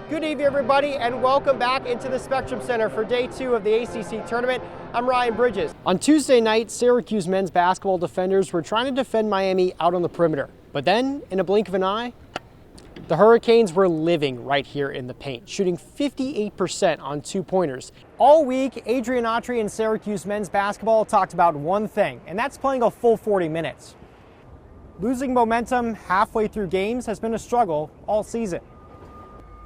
Good evening, everybody, and welcome back into the Spectrum Center for day 2 of the ACC tournament. I'm Ryan Bridges. On Tuesday night, Syracuse men's basketball defenders were trying to defend Miami out on the perimeter. But then, in a blink of an eye, the Hurricanes were living right here in the paint, shooting 58% on two-pointers. All week, Adrian Autry and Syracuse men's basketball talked about one thing, and that's playing a full 40 minutes. Losing momentum halfway through games has been a struggle all season.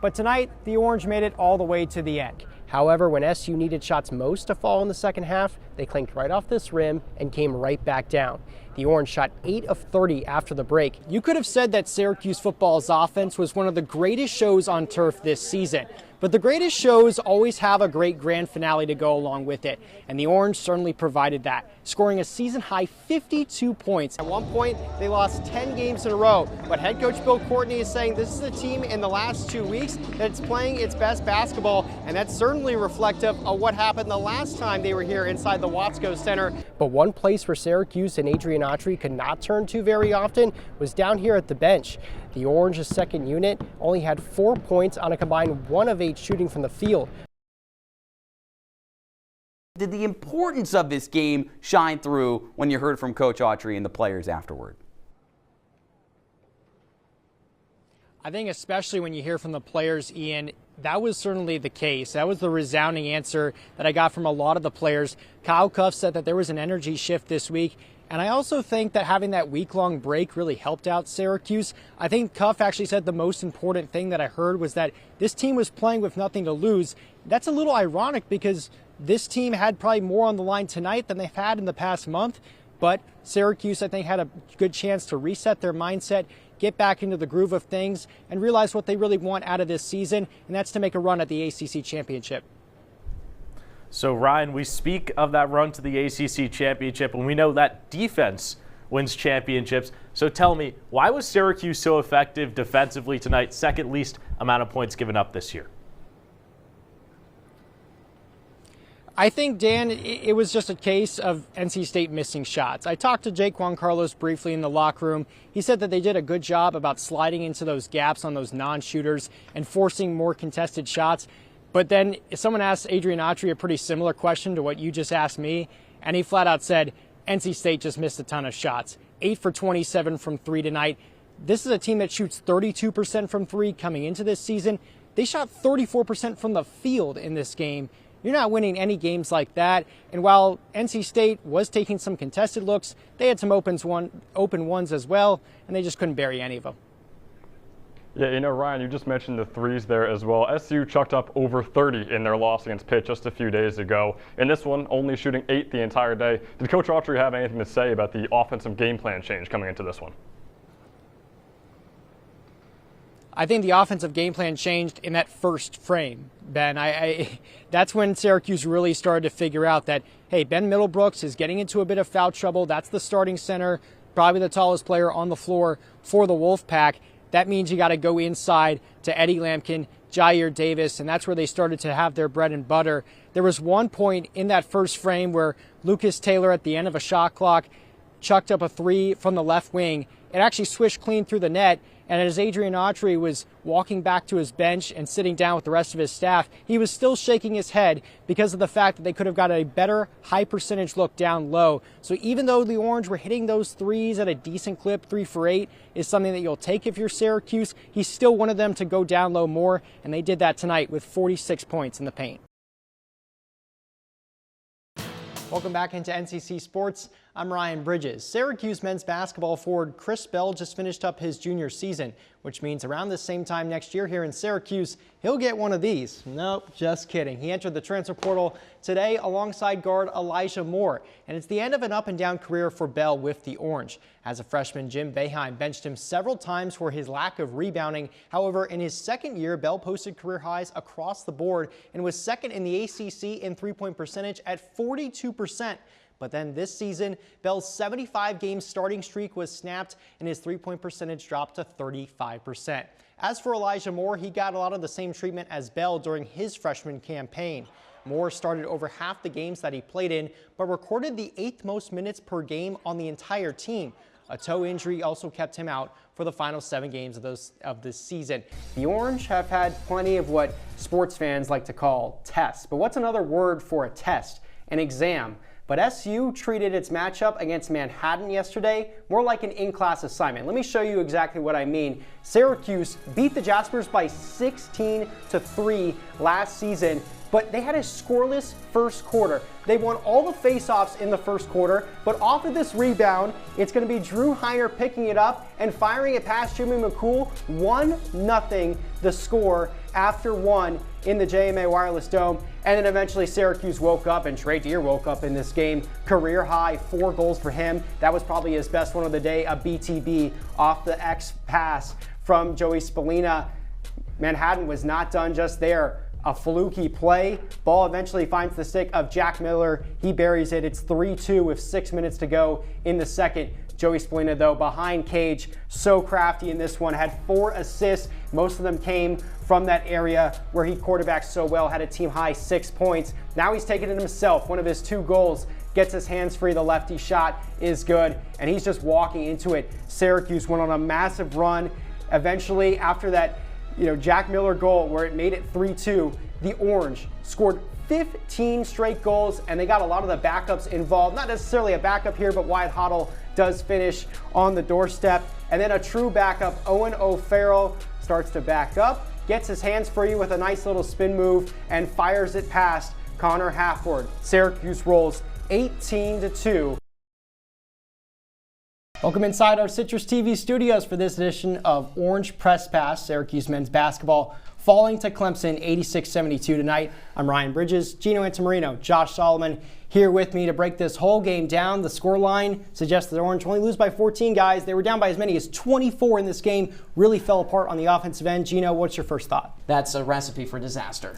But tonight, the Orange made it all the way to the end. However, when SU needed shots most to fall in the second half, they clanked right off this rim and came right back down. The Orange shot 8 of 30 after the break. You could have said that Syracuse football's offense was one of the greatest shows on turf this season. But the greatest shows always have a great grand finale to go along with it, and the Orange certainly provided that, scoring a season-high 52 points. At one point, they lost 10 games in a row, but head coach Bill Courtney is saying this is a team in the last 2 weeks that's playing its best basketball, and that's certainly reflective of what happened the last time they were here inside the Watsco Center. But one place where Syracuse and Adrian Autry could not turn to very often was down here at the bench. The Orange's second unit only had 4 points on a combined 1 of 8 shooting from the field. Did the importance of this game shine through when you heard from Coach Autry and the players afterward? I think especially when you hear from the players, Ian, that was certainly the case. That was the resounding answer that I got from a lot of the players. Kyle Cuff said that there was an energy shift this week. And I also think that having that week-long break really helped out Syracuse. I think Cuff actually said the most important thing that I heard was that this team was playing with nothing to lose. That's a little ironic because this team had probably more on the line tonight than they've had in the past month. But Syracuse, I think, had a good chance to reset their mindset, get back into the groove of things, and realize what they really want out of this season, and that's to make a run at the ACC championship. So, Ryan, we speak of that run to the ACC championship, and we know that defense wins championships. So tell me, why was Syracuse so effective defensively tonight, second least amount of points given up this year? I think, Dan, it was just a case of NC State missing shots. I talked to Jake Juan Carlos briefly in the locker room. He said that they did a good job about sliding into those gaps on those non-shooters and forcing more contested shots. But then someone asked Adrian Autry a pretty similar question to what you just asked me, and he flat out said, NC State just missed a ton of shots. 8 for 27 from 3 tonight. This is a team that shoots 32% from 3 coming into this season. They shot 34% from the field in this game. You're not winning any games like that. And while NC State was taking some contested looks, they had some open ones as well, and they just couldn't bury any of them. Yeah, you know, Ryan, you just mentioned the threes there as well. SU chucked up over 30 in their loss against Pitt just a few days ago. In this one, only shooting 8 the entire day. Did Coach Autry have anything to say about the offensive game plan change coming into this one? I think the offensive game plan changed in that first frame, Ben. That's when Syracuse really started to figure out that, hey, Ben Middlebrooks is getting into a bit of foul trouble. That's the starting center, probably the tallest player on the floor for the Wolfpack. That means you got to go inside to Eddie Lampkin, Jair Davis, and that's where they started to have their bread and butter. There was one point in that first frame where Lucas Taylor, at the end of a shot clock, chucked up a 3 from the left wing. It actually swished clean through the net, and as Adrian Autry was walking back to his bench and sitting down with the rest of his staff, he was still shaking his head because of the fact that they could have got a better high percentage look down low. So even though the Orange were hitting those threes at a decent clip, 3 for 8 is something that you'll take if you're Syracuse, he still wanted them to go down low more, and they did that tonight with 46 points in the paint. Welcome back into NCC Sports. I'm Ryan Bridges. Syracuse men's basketball forward Chris Bell just finished up his junior season, which means around the same time next year here in Syracuse, he'll get one of these. Nope, just kidding. He entered the transfer portal today alongside guard Elijah Moore, and it's the end of an up-and-down career for Bell with the Orange. As a freshman, Jim Boeheim benched him several times for his lack of rebounding. However, in his second year, Bell posted career highs across the board and was second in the ACC in three-point percentage at 42%. But then this season, Bell's 75-game starting streak was snapped and his three-point percentage dropped to 35%. As for Elijah Moore, he got a lot of the same treatment as Bell during his freshman campaign. Moore started over half the games that he played in, but recorded the 8th most minutes per game on the entire team. A toe injury also kept him out for the final 7 games of this season. The Orange have had plenty of what sports fans like to call tests. But what's another word for a test? An exam. But SU treated its matchup against Manhattan yesterday more like an in-class assignment. Let me show you exactly what I mean. Syracuse beat the Jaspers by 16-3 last season, but they had a scoreless first quarter. They won all the face-offs in the first quarter, but off of this rebound, it's going to be Drew Heiner picking it up and firing it past Jimmy McCool. 1-0 the score after 1 in the JMA Wireless Dome. And then eventually Syracuse woke up, and Trey Deer woke up in this game. Career high, 4 goals for him. That was probably his best one of the day, a BTB off the X pass from Joey Spallina. Manhattan was not done just there. A fluky play. Ball eventually finds the stick of Jack Miller. He buries it. It's 3-2 with 6 minutes to go in the second. Joey Spallina, though, behind Cage, so crafty in this one, had 4 assists. Most of them came from that area where he quarterbacked so well, had a team high 6 points. Now he's taking it himself. One of his 2 goals, gets his hands free. The lefty shot is good, and he's just walking into it. Syracuse went on a massive run. Eventually, after that, Jack Miller goal where it made it 3-2, the Orange scored 15 straight goals, and they got a lot of the backups involved. Not necessarily a backup here, but Wyatt Hoddle does finish on the doorstep. And then a true backup, Owen O'Farrell, starts to back up, gets his hands free with a nice little spin move, and fires it past Connor Halford. Syracuse rolls 18-2. Welcome inside our Citrus TV studios for this edition of Orange Press Pass. Syracuse men's basketball falling to Clemson 86-72 tonight. I'm Ryan Bridges, Gino Antamarino, Josh Solomon here with me to break this whole game down. The scoreline suggests that the Orange only lose by 14, guys. They were down by as many as 24 in this game. Really fell apart on the offensive end. Gino, what's your first thought? That's a recipe for disaster.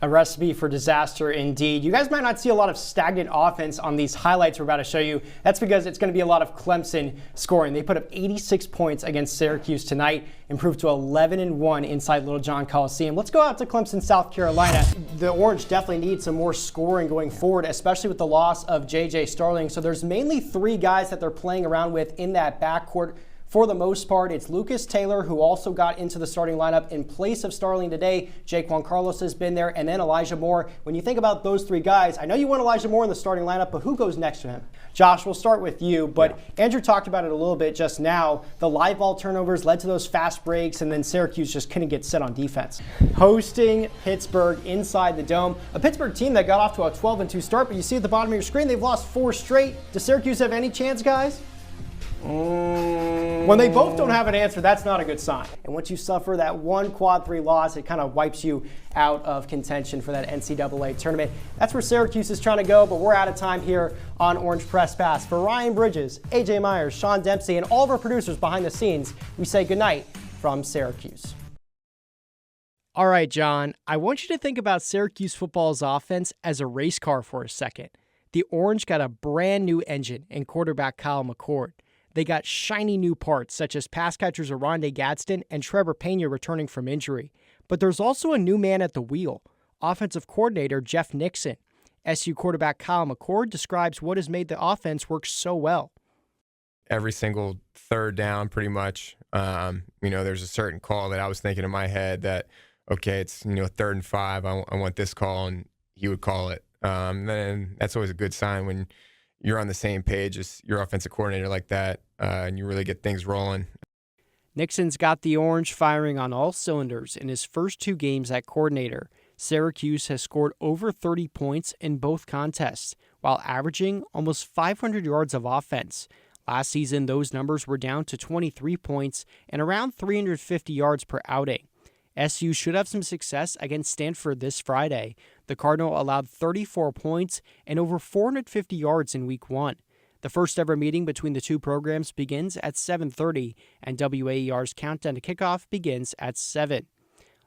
A recipe for disaster indeed. You guys might not see a lot of stagnant offense on these highlights we're about to show you. That's because it's going to be a lot of Clemson scoring. They put up 86 points against Syracuse tonight, improved to 11-1 inside Little John Coliseum. Let's go out to Clemson, South Carolina. The Orange definitely need some more scoring going forward, especially with the loss of J.J. Starling. So there's mainly 3 guys that they're playing around with in that backcourt. For the most part, it's Lucas Taylor, who also got into the starting lineup in place of Starling today. Jake Juan Carlos has been there, and then Elijah Moore. When you think about those 3 guys, I know you want Elijah Moore in the starting lineup, but who goes next to him? Josh, we'll start with you, but Andrew talked about it a little bit just now. The live ball turnovers led to those fast breaks, and then Syracuse just couldn't get set on defense. Hosting Pittsburgh inside the Dome, a Pittsburgh team that got off to a 12-2 start, but you see at the bottom of your screen, they've lost 4 straight. Does Syracuse have any chance, guys? When they both don't have an answer, that's not a good sign. And once you suffer that 1 quad 3 loss, it kind of wipes you out of contention for that NCAA tournament. That's where Syracuse is trying to go, but we're out of time here on Orange Press Pass. For Ryan Bridges, AJ Myers, Sean Dempsey, and all of our producers behind the scenes, we say goodnight from Syracuse. All right, John, I want you to think about Syracuse football's offense as a race car for a second. The Orange got a brand new engine in quarterback Kyle McCord. They got shiny new parts, such as pass catchers Aronde Gadsden and Trevor Pena returning from injury. But there's also a new man at the wheel, offensive coordinator Jeff Nixon. SU quarterback Kyle McCord describes what has made the offense work so well. Every single third down, pretty much, there's a certain call that I was thinking in my head that, okay, it's, 3rd and 5, I want this call, and he would call it. Then that's always a good sign when you're on the same page as your offensive coordinator like that, and you really get things rolling. Nixon's got the Orange firing on all cylinders in his first 2 games at coordinator. Syracuse has scored over 30 points in both contests, while averaging almost 500 yards of offense. Last season, those numbers were down to 23 points and around 350 yards per outing. SU should have some success against Stanford this Friday. The Cardinal allowed 34 points and over 450 yards in Week 1. The first ever meeting between the 2 programs begins at 7:30, and WAER's countdown to kickoff begins at 7.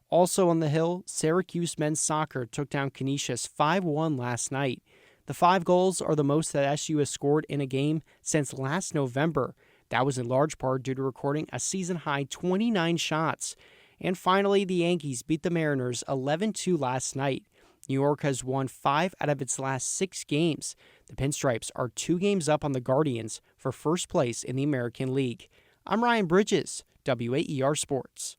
Also on the Hill, Syracuse men's soccer took down Canisius 5-1 last night. The 5 goals are the most that SU has scored in a game since last November. That was in large part due to recording a season-high 29 shots. And finally, the Yankees beat the Mariners 11-2 last night. New York has won 5 out of its last 6 games. The Pinstripes are 2 games up on the Guardians for first place in the American League. I'm Ryan Bridges, WAER Sports.